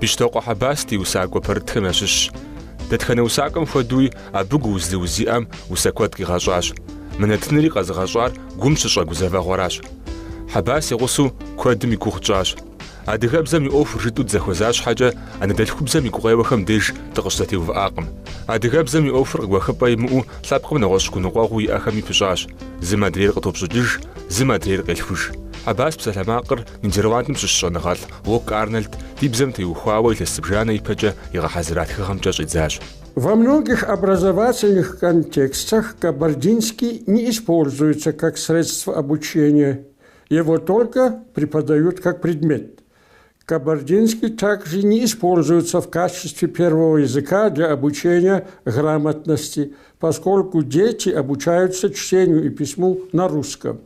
Биштокъуэ Хьэбасти усакӀуэ пэрытхэм ящыщщ. Дэтхэнэ усакӀэм хуэдуи абы гуузлы-узиӀэм усэ куэд къигъэщӀащ. Мынэтынри къэзыгъэщӀар гум щыщӀэ гузэвэгъуэращ. Хьэбас и гъусэу куэдым и гугъу тщӀащ. Адыгэбзэм и Ӏуэхур жытӀу дзэхуэза щхьэкӀэ анэдэлъхубзэм и гукъеуэхэм деж дыкъыщызэтеувыӀакъым. Адыгэбзэм и Ӏуэхур къыгуэхыпӀэ имыӀэу лъэпкъым нэгъуэщӀ гуныкъуэгъу иӀэхэми пыщӀащ. Зым адрейр къытопщӀыкӀыж, зым адрейр къелъхуж. Хьэбас псалъэмакъыр Нидерландым щыщ щӀэныгъэлӀ Уок Арнольд ди бзэм теухуауэ илъэс зыбжанэ ипэкӀэ игъэхьэзыра тхыгъэмкӀэ щӀидзащ. Во многих образовательных контекстах кабардинский не используется как средство обучения. Его только преподают как предмет. Кабардинский также не используется в качестве первого языка для обучения грамотности, поскольку дети обучаются чтению и письму на русском.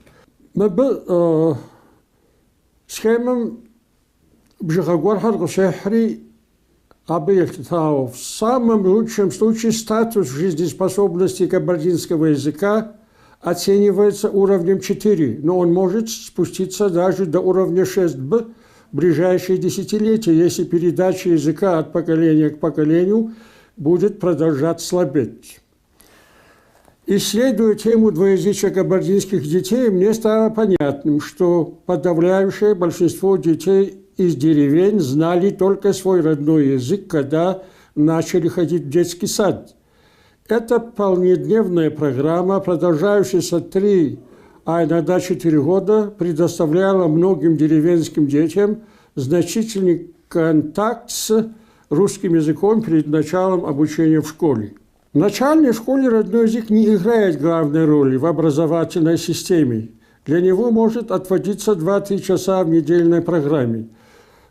Мы бы схемам бжигагорхар гусехри в самом лучшем случае статус жизнеспособности кабардинского языка оценивается уровнем 4, но он может спуститься даже до уровня 6Б в ближайшие десятилетия, если передача языка от поколения к поколению будет продолжать слабеть. Исследуя тему двуязычия кабардинских детей, мне стало понятным, что подавляющее большинство детей из деревень знали только свой родной язык, когда начали ходить в детский сад. Эта полнодневная программа, продолжающаяся 3, а иногда 4 года, предоставляла многим деревенским детям значительный контакт с русским языком перед началом обучения в школе. В начальной школе родной язык не играет главной роли в образовательной системе. Для него может отводиться 2-3 часа в недельной программе.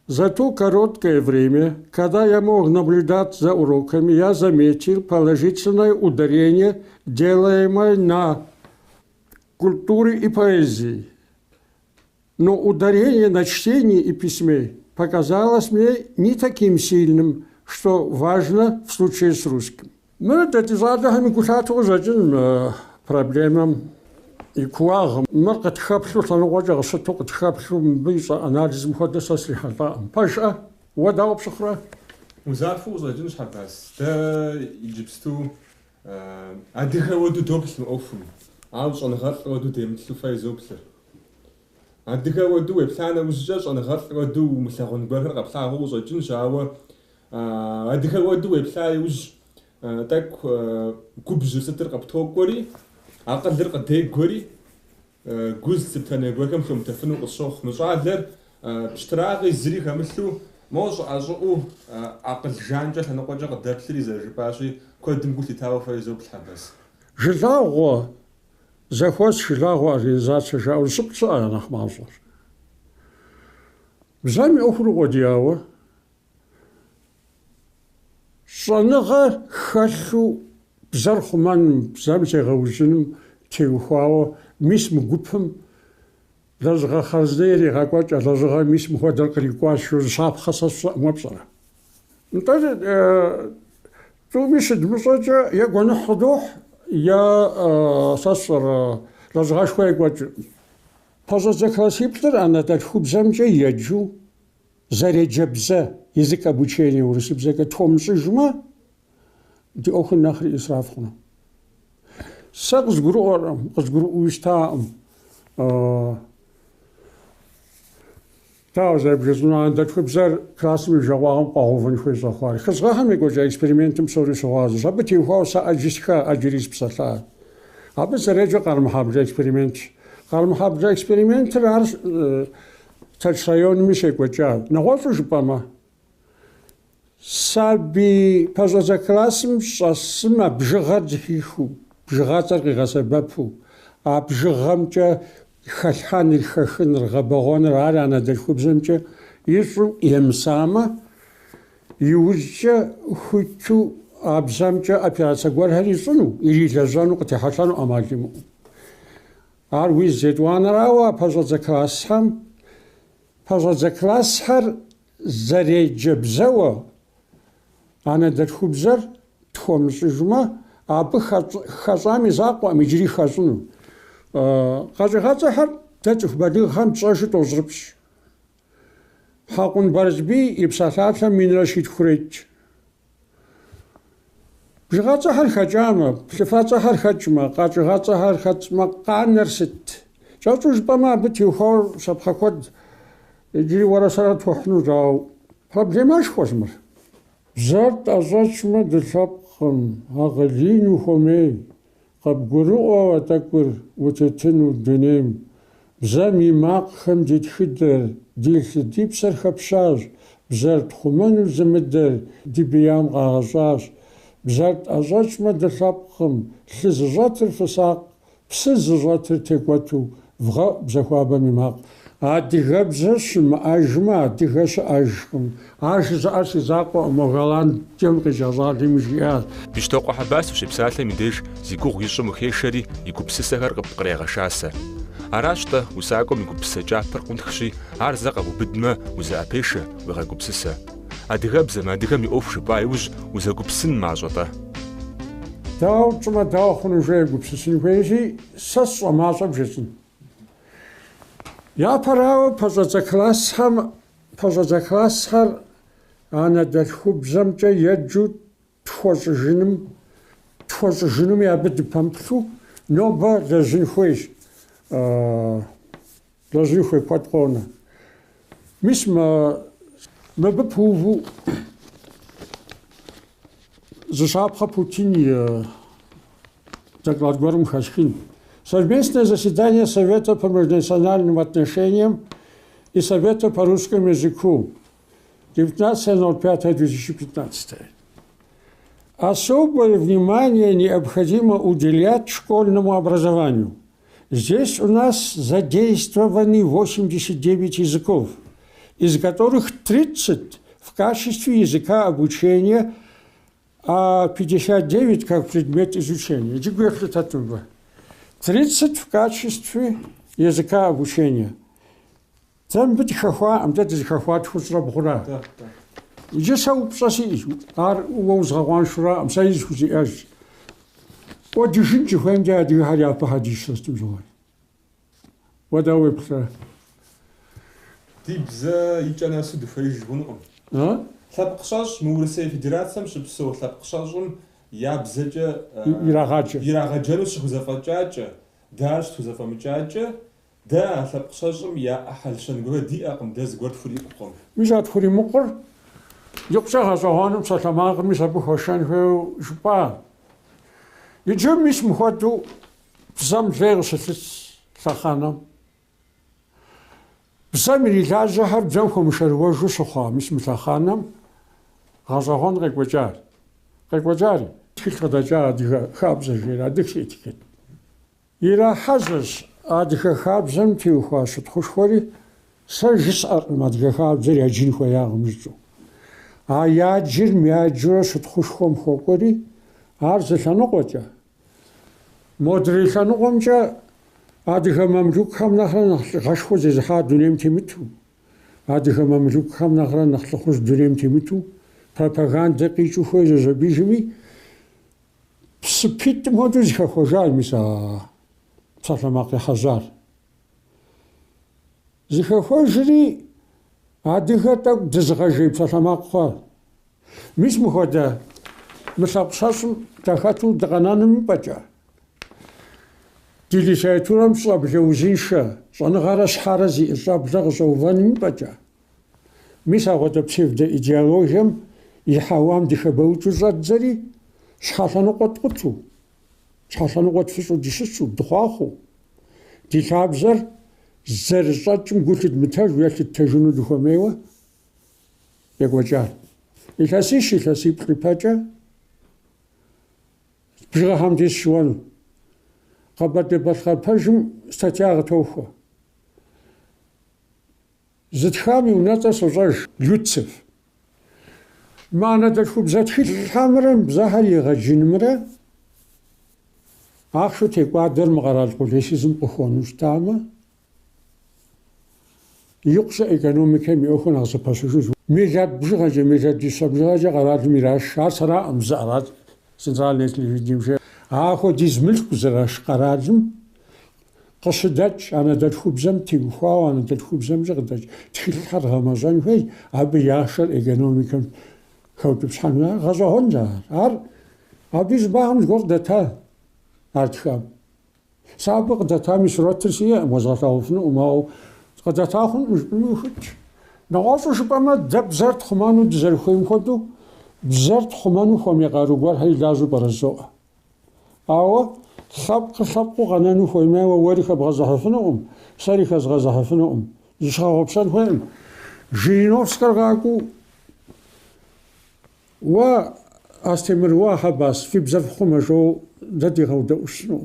За то короткое время, когда я мог наблюдать за уроками, я заметил положительное ударение, делаемое на культуре и поэзии. Но ударение на чтении и письме показалось мне не таким сильным, что важно в случае с русским. Мы эти задачи кушать проблемам и куагам. Мы катхаплю санугожа сату катхаплю бийса анализ мхода сослихата. Паша вода обсохра. Узарфу узаджин шхабас. Да иджипсту адыха воду добсм офум. Аус анхат воду демтлу файзоплер. Адыха воду эплана узжаш анхат воду мусагон бахар капса узаджин шава адыха воду эплай уз так кубжу сатыр каптокори أقدر قدي كوري جزء تاني بكم ثم تفنو الصوخ مزعلر بشتراغي زري كمثلو موز أزقو أقل جانجة أنا قد جاء قدر تري زر باشي كودم قلت تاو فايزو بالحبس جلاغو زخوش جلاغو أريزات شجاو سبت أنا خمازر بزامي أخرو ودياو صنغة خلو بزرخ من بزامتي غوزنم تيوخواو ميسم قبهم لازغا خازديري غاكوات لازغا ميسم هو دالقريكواش شو صاب خصص مبصرة انتظر تو ميشد مصاجة يا قوانا حضوح يا صصر لازغا شوي قوات فازا زكراسي بطر أنا دالخوب زامجة يجو زاري جبزة يزك أبوچيني ورسبزة تومس جمع دي أخو نخري إسراف خنا سقز قرو أرم قز قرو ويشتاهم تاو زي بجزنا عندك في بزر كلاسي جواهم قهوفن خوي زخاري خزغاهم يقول جا إكسبريمنتم سوري سوازو زبتي وخاو سا أجيسكا أجريس بسطا هذا سريجو قال محابجة إكسبريمنت قال محابجة إكسبريمنت رارس تلشايون ميشي قوجا نغوطو جباما سابي بازا كلاسم شاسم بجغات هيخو بجغات غسبابو أبجغامجا خلحان الخخن الغبغون رارا أنا دالخبزمجا يسو يمساما يوجا خوتو أبزامجا أبياسا غوالهاري سنو إلي لزانو قتحاشانو أماليمو أروي زيدوان راوا بازا كلاسهم بازا كلاسهر زري جبزاوا أنا دالخبزر تخومس جمع أبي خزامي زاقوا مجري خزنو قاجي حر تاتف بديل خام تشاشي توزربش Хакун Барзби и псалъалъэ минрэ щитхуреикӏ. Бжыгъэцӏэхэр хэкӏамэ, плъыфэцӏэхэр хэкӏмэ, къэкӏыгъэцӏэхэр хэцӏмэ, къанэр сыт? КӀэщӀу жыпӏэмэ, абы теухуауэ щапхъэ куэд иджыри уэрэ сэрэ тхуэхьынущ, ауэ проблемэшхуэщ мыр. Бзэр тӀэщӀэкӀмэ дылъэпкъым, акъылин ухуэмей, къэбгурыӀуэу тӀэкӀур утетыну дунейм. Бзэм и макъхэм ди тхыдэр, ди лъы ди псэр хэпщащ, бзэр тхъумэну зымыдэр ди беям къагъэщӀащ. Бзэр тӀэщӀэкӀмэ дылъэпкъым, лъы зыщӀэтыр фысакъ, псы зыщӀэтыр текӀуэту вгъэӀу бзэхуабэм и макъ. Адыгэбзэ щымыӀэжмэ, адыгэ щыӀэжкъым. Ар жызыӀэр си закъуэкъым, Голландием къикӀэщӀалми жиӀащ. Бещтокъуэ Хьэбасов щепсалъэм и деж зи гугъу ищӀым ухешэри и гупсысэхэр кърегъэшасэ. Аращ-тӀэ усакӀуэм и гупсысэ кӀапэр къунтхщи, ар зэ къэбубыдмэ, узэӀэпешэ, уегъэгупсысэ. Адыгэбзэм, адыгэм и Ӏуэху жыпӀа иужь узэгупсын мащӀэ-тӀэ. Дауэ пщӀымэ, дауэ хъуну жеи гупсысын хуейщи, сэ сщӀэ мащӀэ бжесӀын. Япэрауэ пэщӀэдзэ классхэр анэдэлъхубзэмкӀэ еджэу тхуэщӀыжынуми абы дыпэмплъу нобэ лэжьын хуейщ. Лэжьын хуей куэд къонэ. Мис мыбы пыуву зыщапхъэ Путин и доклад гуэрым хэсхын. Совместное заседание Совета по межнациональным отношениям и Совета по русскому языку 19.05.2015. Особое внимание необходимо уделять школьному образованию. Здесь у нас задействованы 89 языков, из которых 30 в качестве языка обучения, а 59 как предмет изучения. 30 в качестве языка обучения. Там быть хахуа, там хахуат хузрабхура. Иджы саупсаси, ар уозгаван шура, амсаиз хузиаж. Одишин чихвенджа адихаря пахадишас тужой. Водауэ пса. Тибза ичанасу дфайж гунум. А? Лапқшаш Мурсей Федерациям шипсо лапқшашым ябзэкӏэ ирагъаджэну щыхузэфӏэкӏакӏэ, дащ тхузэфӏэмыкӏакӏэ, дэ а лапқшашым яӏыхьэл щэнгурэ диӏэкъым, дэ зыгуэр тхуримыкъым. Мис а тхуримыкъыр икъукӏэ гъэщӏэгъуэнум псалъэмакъми абы хуэшэн хуейуэ жыпӏа. Иджы мис мыхуэдэу бзэм лей къыщылъыт лъэхъэнэм. Бзэм ирилажьэхэр бзэм хуэмышэрыуэжу щыхъуа, мис мы лъэхъэнэм гъэщӏэгъуэн къекӏуэкӏари. Тхылъ къыдэкӏа адыгэ хабзэ жейр, адыгэщ этикет. Ирахьэжьэщ адыгэ хабзэм теухуа щытхъушхуэри, сэ жысӏэркъым адыгэ хабзэр яджын хуеягъым жыцӏэу. А яджыр мяджурэ щытхъушхуэм хуэкӏуэри, ар зы лъэныкъуэкӏэ. Модрей лъэныкъуэмкӏэ адыгэ мамлюкхэм нэхърэ нэхъ гъэшхуэ зезыхьа дунейм темыту, адыгэ мамлюкхэм нэхърэ нэхъ лӏыхъужь дунейм темыту, пропагандэ къикӏыу хуей зэжьэбижми, псыпитӏым хуэдэу зыхэхуэжащ мис а псалъэмакъ ехьэжьар. Зыхэхуэжри адыгэ тӏэкӏу дызыгъэжей псалъэмакъ хъуащ. Мис мыхуэдэ мы лъэпкъ-щэщӏым дахэту дыкъэнэным ипӏэкӏэ. Ди литературэм щӏэблэ узыншэ, щӏэныгъэрэ щхьэрэ зиӏэ щӏэблэ къыщӏэувэным ипӏэкӏэ. Мис агъуэдэ псевдоидеологием и хьэуам дыхэбэукӏыу щӏэдзэри щхьэлъэныкъуэ ткъуту, щхьэлъэныкъуэ тфыщӏу дыщыщу, дыхъуахъуэу, ди лъабжьэр зэрыщӏэкӏым гу лъыдмытэжу е лъытэжыну дыхуэмейуэ екӏуэкӏар. Илъэсищ илъэсиплӏ ипэкӏэ бжыгъэхэм дис щыуэну. Къэбэрдей-Балъкъэр пэжым статья къытохуэ. Зытхам и унэцӏэ сощӏэж Люцев. Мыанэдэлъхубзэ тхылъхьэмрэ бзэхэр егъэджынымрэ ахъшэу текӏуадэр мы къэрал къулейсызым къыхуэну щытамэ, икъущэ экономикэм и ӏуэхур нэхъ зэпэщыжу. Мелат бжыгъэкӏэ, мелат дыщэ бжыгъэкӏэ къэралым ираш. Ар сэраӏым зыӏэрат центральное телевидением. Ахуэдиз мылъку зэраш къэралым قصدت أنا دلخوبزم تيوخوا أنا دلخوبزم جغدت تخيل رمضان هي أبي ياشر إيكونوميكم كوتب شحنا غزوهن زار أبي زباهم جردتها أرتخاب سابق دتا مسرات سيا وزاتاوفن وما قدتاخن مش بموخت نغاصو شبما دب زرت خمانو دزرخويم خدو بزرت خمانو خمي قاروغوار هاي لازو برزوء أو سابق غنانو خويما ووريخ بغزحفنهم ساريخ غزحفنهم يشغاو بسان خويم جينوفسكر غاكو و أستمر واحد في بزرف خمجو ددي غودة أسنو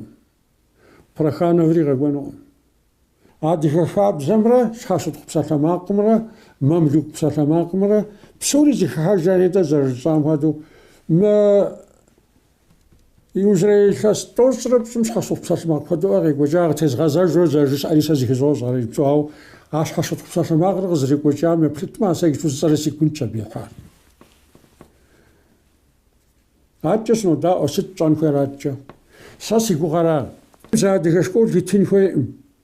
برخانة فريغة قوانو عادي خاب زمرة شخصت بساطة ماقمرة مملوك بساطة ماقمرة بسوري زي حاجة دا زرزام هادو ما يوزري خاص توصر بسمش خاصت بساطة ماقمرة هادو أغيق وجاغ تيز غازار جو زرجس أليسا زي خزوز غريب بسوهاو عاش خاصت بساطة ماقمرة غزريق وجاغ مبلت ما سيك توزرسي كنت بيحار عادشنو دا أسد جان خيراتجا ساسي قغرا زادي شكول في تنخوي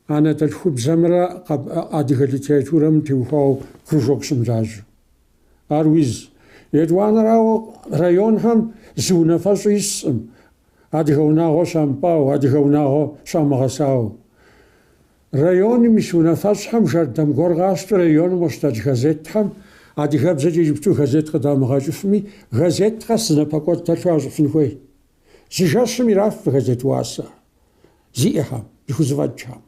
أنا تلخوب زمرة قب أديك لتيتورم تيوخاو كروجوك سمجاج أرويز يدوان راو رايون هم زونا فاسويس أديك وناغو شامباو أديك وناغو شامغساو رايون مشونا فاس هم جردم غورغاست رايون مستاج غازيت هم أديك بزاجي جبتو غازيت قدام غاجفمي غازيت خاصنا باكوت تلفاز فنخوي زيجاش ميراف غازيت واسا زيئها بخزواتها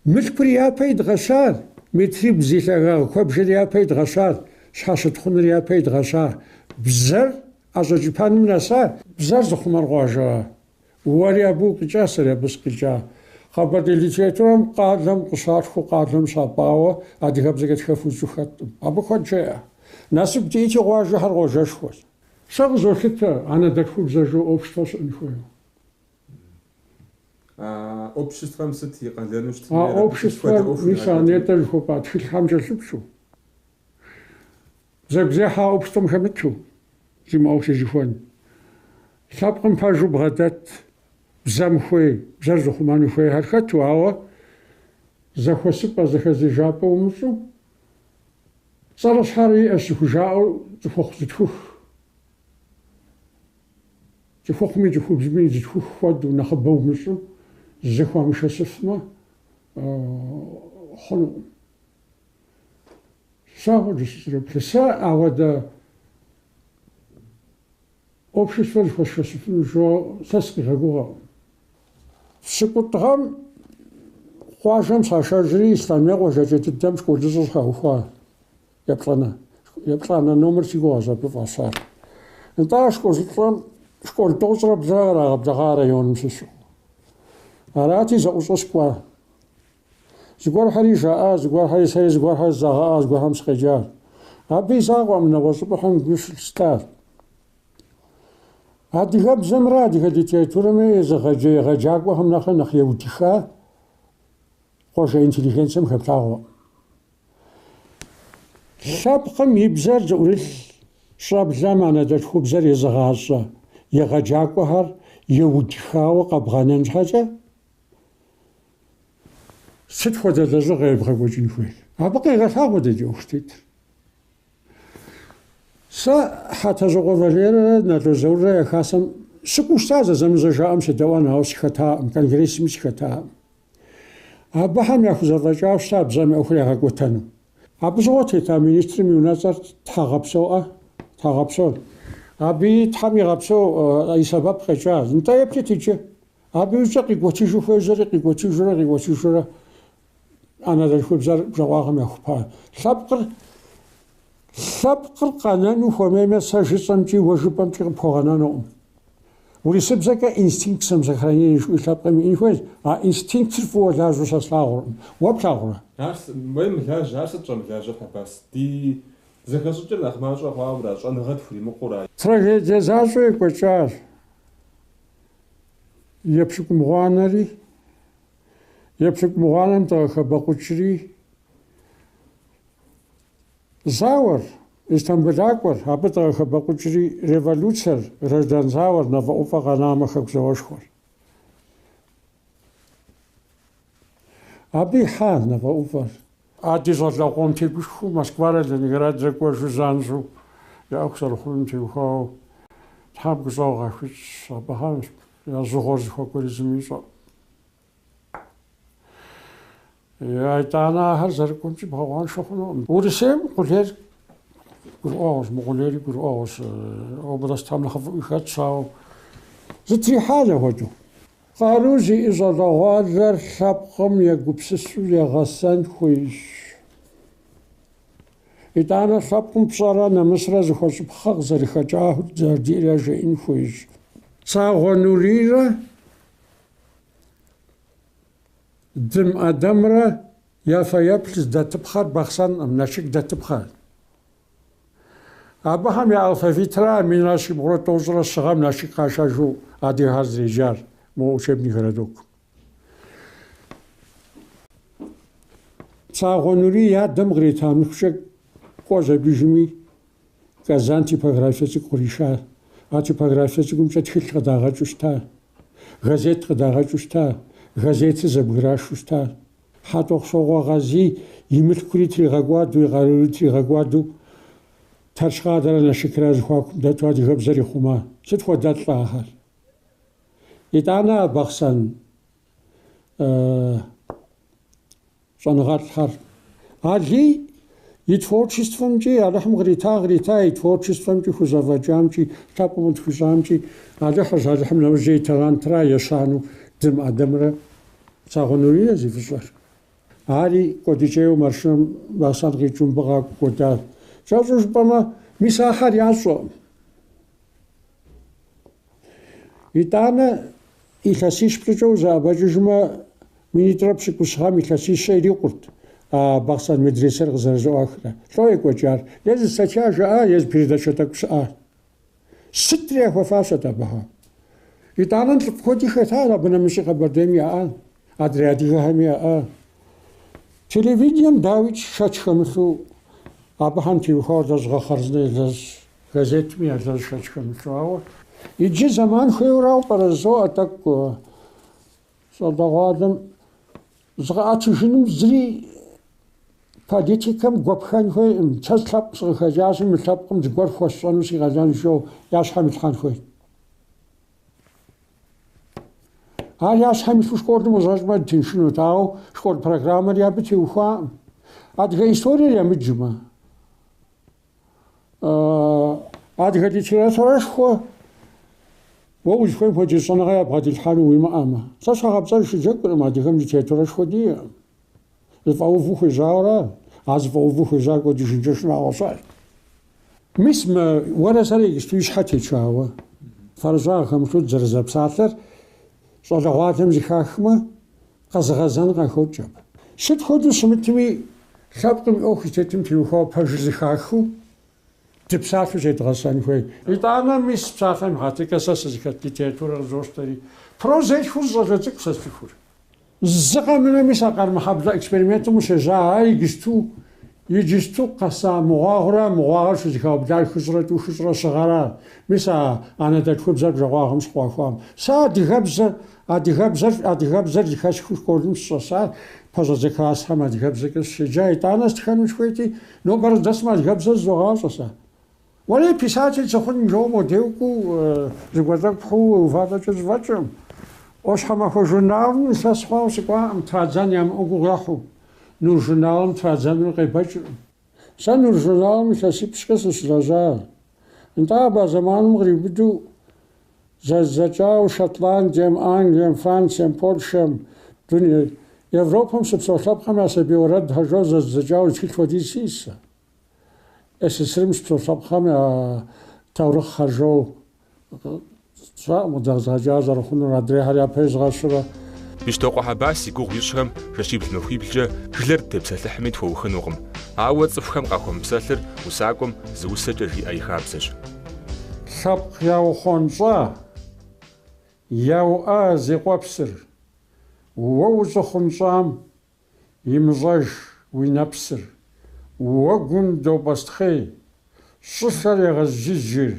مشبريا بيد غشار متريب زيتاغا كوبجريا بيد غشار شحاشت خنريا بيد غشار بزر أزوجبان مناسا بزر زخمر غاجا واري أبوك جاسر بسك جا خبر دي ليتيتورم قادلم قصارخو قادلم صاباوة أديك بزكت خفوزو خطم أبو خد جاء ناسب ديتي غاجا هر غاجاش خوز شغزو خطة أنا دكفوب زجو أوبشتوس انخويو обществом сети قالنوش общество мисанета лхопат хилхамжа субшу زبزيحة обществом хамечу زي أوشي جفون سابقم فاجو بغدات بزامخوي بزرزو خمانوخوي هالخاتو عوا زخو سبا زخزي جابا ومشو صار شحاري أسيخو جاو زفوخ زتفوخ زفوخ مي زفوخ زمين زتفوخ فادو نخبو مشو زخوا مش هسفنا خلو ساغو جسرب لسا عودا общество хошосфну жо саски гагуга сикутгам хважам сашажри исламия гожажет дам школдзо хауха яплана номер сигоза бваса энта школ тозра бзара йонмсу арати заусосква زغور حري جاء زغور حري سي زغور حري زغا زغور هم سخجار ابي زاغوا من وصبحن جوش ستار هادي غب زمرا دي غديتي تورمي زغجي غجاغوا هم نخ يوديخا خوش انتليجنسم خبطاو شابقم يبزر زورل شاب زمان دا خوب زر يزغاصا يغجاغوا هر يوديخا وقبغانن حاجه ست خدا دزو غير بخوجين خوي ابقي غفاو دجي اختيت سا حتى زغو فاليرا ناتو زورا خاصم سكوستاز زمزجا امس دوان هاوس خطا كان غريس مش خطا ابهم ياخذ الرجاء شاب زم اخرى غوتن ابزوتي تا مينستر ميونازر تاغبسو ابي تامي غبسو اي سبب خجاز انت يبتيجي ابي وشقي غوتي جوفو زرقي غوتي جورا أنا ذا الخبزر جواهم يخبار سبقر قانون وخميمة ساجسامتي وجبامتي بخوانانو ولي سبزكا إنستينكت سمزخراني شو سبقر من إنفوز إنستينكت فو لازو ساسلاغر وابلاغر ناس مهم لاج ناس تجمع لاج حباس دي زكاسوتي الأخماج وخاورا أنا غد في مقورا تراجع جزازو يكوتشار يبشك مغانري يبشك مغانم تاخا باقوتشري زاور استنبلاكور هابتا تاخا باقوتشري ريفولوشر رجدان زاور نفا اوفا غناما خبزوشخور Абы хьа нэфӀэӀуфӀэр. Ади щӀэлъэгъуэм тегушху Москварэ Ленинград зэкӀуэжу занщӀу яӀыху зэрыхъунум теухуауэ Тхьэм гущӀэгъу къахуитщ абыхэм я жьыгъуэр зыхуэкӀуэри зыми ищӀэ. ИтӀанэ ахэр зэрыкӀуэмкӀи бгъэуаншэ хъунукъым. Урысейм къулейр гурыӀуэгъуэщ, мы къулейри гурыӀуэгъуэщ. Областхэм нэхъыфӀу хэтщ, ауэ зытрихьащ апхуэдэу. Къару зиӀэ щӀалэгъуалэр лъэпкъым егупсысу егъэсэн хуейщ. ИтӀанэ лъэпкъым пщӀэрэ нэмысрэ зыхуэщӀыпхъэ къызэрыхэкӀар зардиӀэрэ жеӀэн хуейщ. Цагъуэ Нурийрэ Дым Адамрэ яфэеплъ здэтыпхъэр Бахъсэнкъым, Налшык дэтыпхъэр. Абыхэм я алфавитрэ аминрэ щибгъурэ тӀощӀрэ щыгъэм Налшык къашэжу адыгэхэр зреджар мо учебный городок. Цагъуэ Нурий адэм къритамыхукӀэ кӀуэ зэбыжми Казан типографие цӀыкӀу къришащ. А типографие цӀыкӀумкӀэ тхылъ къыдагъэкӀыу щыта, газет къыдагъэкӀыу щыта, газети зэбгырашэу щыта. ХьэтӀохъущогъуэ Гъэзи и мылъкури тригъэкӀуадэу, и къаруури тригъэкӀуадэу Тэрщхъадэрэ Налшыкрэ зыхуакум дэту адыгэбзэр ихъума. Сыт хуэдэ лӀэ ахэр? ИтӀанэ Бахъсэн щӀэныгъэлӀхэр Алий и творчествомкӀи Алыхьым кърита и творчествомкӀи хузэфӀэкӀамкӀи, лъэпкъым къытхуищӀамкӀи Алыхьыщ, Алыхьым нэужьей талантра ещану Дым Адамрэ Цагъуэ Нурийрэ зифыщӀэр. Ари кӀуэдыкӀейуэ маршынэм Бахъсэн къикӀыумэ къакӀуэдат. ЩӀэщӀу жыпӀэмэ, мис ахэр ящӀэкъым. ИтӀанэ илъэсищ пщӀыкӀэ узэӀэбэкӀыжмэ, минитӀрэ пщыкӀущхьэм илъэсищэ ирикъурт а Бахъсэн медресэр къызэрызэӀуахрэ. ЛӀо екӀуэкӀар. Е зы статья жаӀа, е зы передачэ тӀэкӀу щыӀа. Сытри яхуэфащэт абыхэм. ИтӀанэм лӀыфӀ куэди хэтащ, абы нэмыщӀи Къэбэрдейм яӀа, адрей адыгэхэми яӀа. Телевидением дауичӀ шэч хэмылъу абыхэм теухуауэ зэщӀгъэхъэрзыней газетми ялэжь шэч хэмылъу. Ауэ иджы зэман хуейуэрауэ пӀэрызоӀэ тӀэкӀу щӀалэгъуалэм зыкъыӀэтыжыным зыри политикэм гуэпхэн хуейкъым. Сэ лъэпкъ сыкъыхэкӀащи, мы лъэпкъым зыгуэр хуэсщӀэну си къалэн жэу я щхьэм илъхьэн хуейт. Ар я щхьэм илъу школым ущӀэщӀмэ тыншынут, ауэ школ программэр абы теухуакъым. Адыгэ историер емыджмэ, адыгэ литературэшхуэ уэ узыхуейм хуэдиз щӀэныгъэ ябгъэдилъхьэну уимыӀэмэ. Сэ щхьэгъэпцӀэж щыджэгуркъым адыгэм литературэ щхуэдийкъым. ЗыфӀэуву хуежьауэра, а зыфӀэуву хуежьар кӀуэдыжынкӀэ шынагъуэ щӀат. Мис мы уэрэ сэрэ икӀысту и щхьэ течауэ, фэрыщӀа хэмылъу зэрызэпсалъэр щӀалэгъуалэм зыхахмэ, къэзыгъэзэн къахокӀэ. Сыт хуэдэу сымытми лъэпкъым и Ӏуэху зытетым теухуауэ пэжыр зыхахыу дыпсалъэу зедгъэсэн хуей. ИтӀанэ мис псалъэм игъэтыкӀэ сэ сызыхэт литературэ къызощтэри. Прозэшхур зыщӀэжьэ цӀыкӀу сэ сцӀыхур. Зы къэмынэми сэ къармыхьэблэ экспериментым ущежьа, ар иджысту къэса мыгъуагъыр щызыхэублар хыщӀрэ щыгъэра. Мис а анэдэтхуэбзэр бжэгъуагъым щыкъуахуам. Сэ адыгэбзэр зыхэсхыу школым сщӀэсар, пэщӀэдзэ классхэм адыгэбзэкӀэ щеджа. ИтӀанэ стхэнур схуейти, нобэр здэсым адыгэбзэр зызогъащӀэ сэ. Уэри писатель цӀыхун жо модеукъуу зыгуэртӀэкӀу пхъуу уфатӀэкӀэ зыфӀэкӀым. Ӏуащхьэмахуэ журналым сэ схъуауэ сыкӀуаӀым, традзэн ямыӀэу гугъу ехьу. Нур журналым традзэныр къебэкӀыркъым. Сэ нур журналым илъэсипщкӀэ сыщылэжьа. НтӀэ абы зэманым къриубыду зэкӀауэ Шотландием, Англием, Францием, Полъшэм, Европэм щыпсэу лъэпкъхэм я сабий уэрэд хэжэу зэкӀауэ тхылъ хуэдиз сиӏэщ сэ. СССРым щыпсэу лъэпкъхэм я таурыхъ хэжэу къыдэгъэзэкӀа зэрыхъунур адрейхэр япэ згъэщурэ. Бищтокъуэ Хьэбас и гугъу ищӀхэм жэщибл махуиблкӀэ жылэр тепсэлъыхьми тхуэухынукъым. Ауэ цӀыхухэм къахуэмыпсэлъыр усакӀуэм зы усэкӀэ жиӀэ и хабзэщ. Лъэпкъ яухъуэнщӀэ, яуӀэ зекъуэпсыр. Уэ ущӀыхъунщӀам имыщӀэж уи нэпсыр. Уэгум допӀэстхъей, щӀылъэр егъэзжыжыр.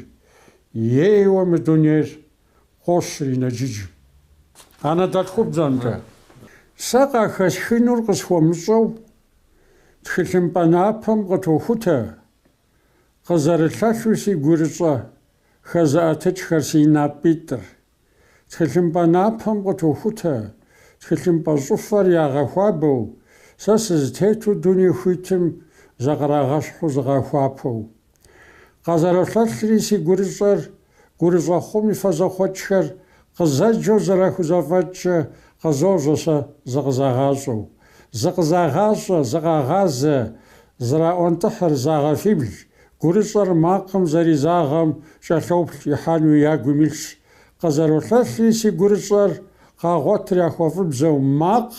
Ейуэ мы дунейр къощыр и нэджыджым. АнэдэлъхубзэмкӀэ. Сэ къахэсхынур къысхуэмыщӏэу тхылъымпӏэ напэм къытохутэ, къызэрылъэлъу си гурыщӏэ хэзыӏэтыкӏхэр си напӏитӏыр. Тхылъымпӏэ напэм къытохутэ, тхылъымпӏэ щӏыфэр ягъэхуабэу, сэ сызытету дуней хуитым зыкърагъэщхьу зыгъэхуапэу. Къазэролъэлъри си гурыщӏэр гурыщӏэ хъум и фэзэхъуэкӏхэр къызэджэу зэрахузэфӏэкӏкӏэ къызощӏэ сэ зыкъызагъащӏэу. Зыкъызагъащӏэ, зыкъагъазэ, зраӏуэнтӏыхьыр загъэфибл, гурыщӏэр макъым зэризагъэм кӏэлъоплъ ихьэну ягум илъщ. Къазэролъэлъри си гурыщӏэр къагъуэтыр яхуэфӏыбзэу макъ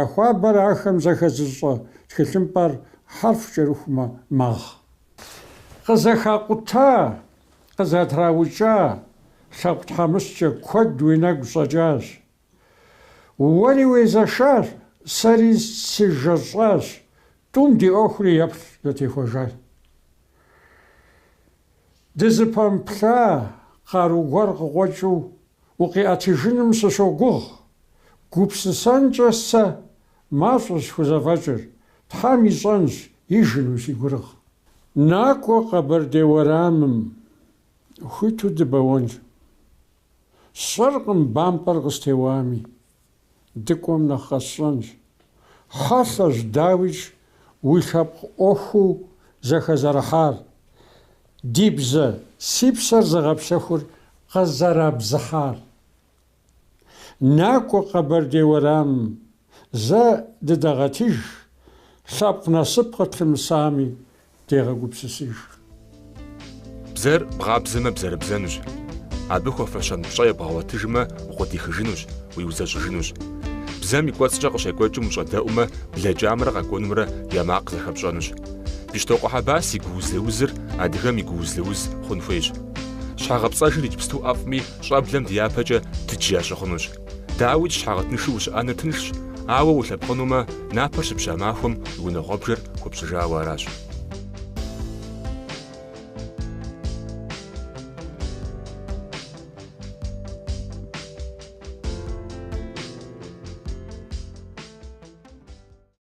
яхуабэр ахэм зэхэзыщӏэ тхылъымпӏэр хьэрф кӏэрыхумэ магъ. Къызэхакъута, къызэтраукӏа лъэпкъ тхьэмыщкӏэ куэд уи нэгу щӏэкӏащ. Уэри уезэшащ, сэри сижэщӏащ, тӏум ди ӏуэхури еплъ зэтехуэжащ. Дызыпэмыплъа къару гуэр къыкъуэкӏыу укъиӏэтыжыным сыщогугъ. Гупсысэнкӏэ сэ мащӏэщ хузэфӏэкӏыр, Тхьэм ищӏэнщ ижыну си гурыгъ. Накӏуэ Къэбэрдей уэрамым, хуиту дыбэуэнщ. Сщӏэркъым бампӏэр къыстеуами, дыкӏуэм нэхъ къэсщӏэнщ. Хьэлъэщ дауичӏ уи лъэпкъ ӏуэхуу зэхэзэрыхьар. Ди бзэ, си псэр зыгъэпсэхур къызэрабзыхьар. Накӏуэ Къэбэрдей уэрамым, зэ дыдэгъэтыж, лъэпкъ насып къытлъымысами дегъэгупсысыж. Бзэр бгъабзэмэ бзэрыбзэнущ. Абы хуэфэщэн пщӏэ ебгъэуэтыжмэ, укъыдихыжынущ, уиузэщӏыжынущ. Бзэм и кӏуэцӏкӏэ къыщекӏуэкӏым ущӏэдэӏумэ, блэкӏамрэ къэкӏуэнумрэ я макъ зэхэпщӏэнущ. Бещто Къухьэбас и гуузлеузыр адыгэм и гуузлеуз хъун хуейщ. Щхьэгъэпцӏэжыр иджыпсту ӏэфӏми, щӏэблэм ди япэкӏэ тыдж ящыхъунущ. Дауичӏ щхьэгъэтыншэу ущыӏэныр тыншщ, ауэ улъэпкъынумэ, напэр щыпща махуэм и унагъуэбжэр хуэпщӏыжауэ аращ.